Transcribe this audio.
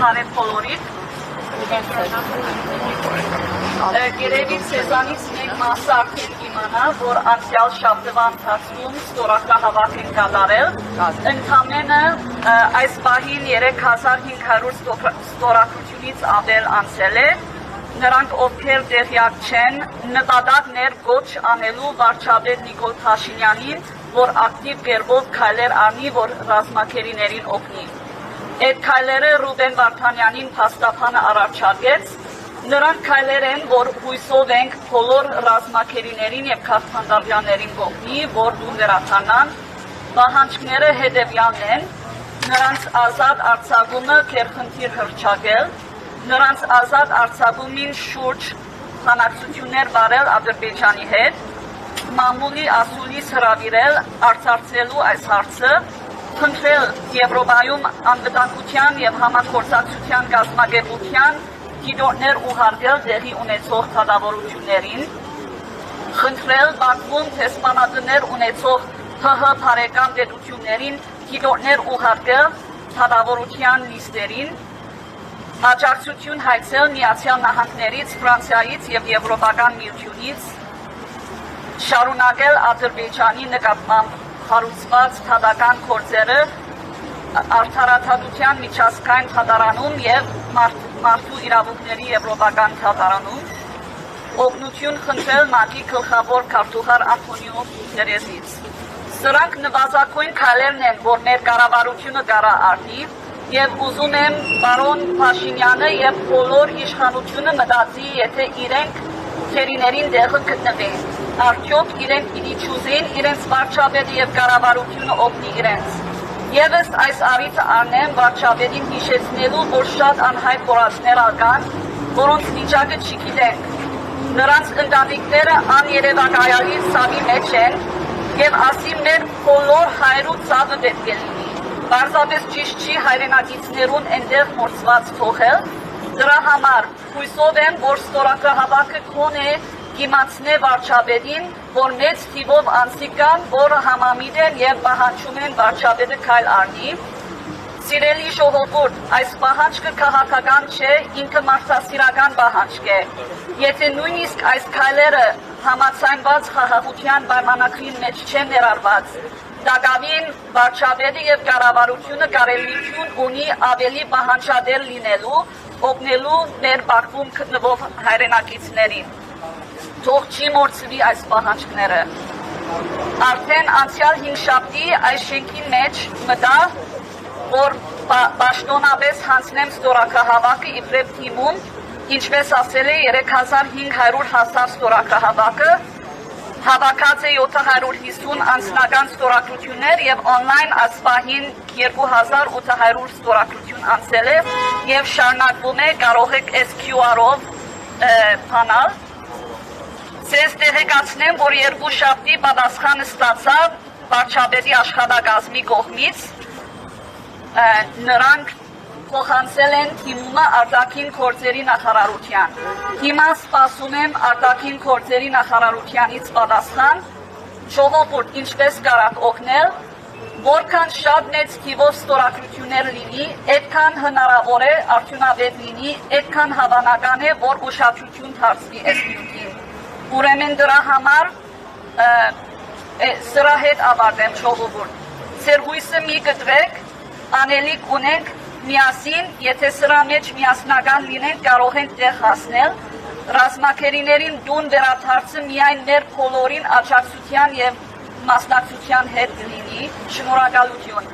Բարև բոլորիդ։ Երևի ցեզանից մեկ մասը արդեն իմանա, որ անցյալ շաբթվա ընթացքում ստորագրահավաք են կատարել։ Ընդամենը այս պահին 3500 ստորագրությունից ավել անցել է։ Նրանք, ովքեր տեղյակ չեն, նպատակներ գոչ անելու վարչապետ Նիկոլ Փաշինյանին, որ ակտիվ կերպով քայլեր անի, որ ռազմաքերիներին օգնի։ Այդ քայլերը Ռուբեն Վարդանյանին փաստաբանը առաջարկեց։ Նրանք քայլեր են, որ հույսով ենք բոլոր ռազմաքերիներին եւ քաղաքապետարներին կողմի, որ դու վերադառնան։ Պահանջները հետեւյալն են. նրանց ազատ արձակումը քերխնդիր հռչակել, նրանց ազատ արձակումին շուրջ բանակցություններ վարել Ադրբեջանի հետ, մամուլի ասուլիս հրավիրել արծարծելու այս հարցը, խնդրել Եվրոպայում անվտանգության եւ համագործակցության կազմակերպության գիտորդներ ուղարկել տեղի ունեցող դատավորություններին, խնդրել Բաքվում դեսպանատներ ունեցող ՀՀ բարեկամ պետություններին գիտորդներ ուղարկել դատավորության լիստերին, աջակցություն հայցել Միացյալ Նահանգներից, Ֆրանսիայից եւ Եվրոպական միությունից, շարունակել Ադրբեջանի նկատմամբ հարուցված դատական գործերը արդարադատության միջազգային դատարանում եւ մարդու իրավունքների եվրոպական դատարանում, օգնություն խնդրել ՄԱԿ-ի գլխավոր քարտուղար Անտոնիո Գուտերեսից։ Սրանք նվազագույն քայլերն են, որ մեր կառավարությունը կարա առնի, եւ ուզում եմ պարոն Փաշինյանը եւ բոլոր իշխանությունը մտածի, եթե իրենք քերիներին տեղը գտնվեն, արդյոք իրենք պիտի չուզեն իրենց վարչապետը եւ կառավարությունը օգնի իրենց։ Եվս այս առիթը առնեմ վարչապետին հիշեցնելու, որ շատ անհայտ կորածներ կան, որոնց վիճակը չգիտենք։ Նրանց ընտանիքները աներևակայալի ցավի մեջ են եւ ասի մեր բոլոր հայրու ցավը պետք է լինի։ Պարզապես ճիշտ չի հայրենակիցներուն այնտեղ մորցված թողել։ Դրա համար հույսով եմ, որ ստորագրահավաքը քոնե կիմացնե վարչապետին, որ մեծ թիվով անձիկ կան, որ համամիտ են եւ պահանջում են վարչապետը քայլ առնի։ Սիրելի ժողովուրդ, այս պահանջը քաղաքական չէ, ինքը մարդասիրական պահանջ է։ Եթե նույնիսկ այս քայլերը համաձայնված խաղաղության պայմանագրի մեջ չեն ներառված, Դակավին վարչապետը եւ կառավարությունը կարելիություն ունի ավելի պահանջադեր լինելու, օգնելու մեր Բաքվում գտնվող հայրենակիցներին։ Թող չի մորցվի այս պահանջները։ Արդեն անցյալ 5 շաբթի այս շենքի մեջ մտա, որ պաշտոնապես հանձնեմ ստորագրահավաքը իբրև թիմում, ինչպես ասել է 3500 հասավ ստորագրահավաքը, հավաքած է 750 անձնական ստորագրություններ եւ on-line ասպահին 2800 ստորագրություն անցել է եւ շարունակվում է, կարող եք SQR-ով բանալ։ Ձեզ տեղեկացնեմ, որ 2 շաբթի պատասխանը ստացավ վարչապետի աշխատակազմի կողմից, նրանք փոխանցել են թիմումը արտաքին գործերի նախարարության։ Հիմա սպասում եմ արտաքին գործերի նախարարությանից պատասխան, ժողովուրդ ինչպես կարաք օգնել, որքան շատ մեծ թիվով ստորագրություններ լինի, այդքան հնարավոր է արդյունավետ լինի, այդքան հավանական է, որ ուշադրություն դարձվի այս նյութին։ Ուրեմն դրա համար սրա հետ ավարտեմ ժողովուրդ։ Ձեր հույսը մի կտրեք, անելիք ունենք միասին, եթե սրա մեջ միասնական լինենք, կարող ենք տեղ հասնել, ռազմաքերիներին դուն վերադարձը միայն մեր բոլորին աջակցության եւ մասնակցության հետ լինի։ Շնորհակալություն։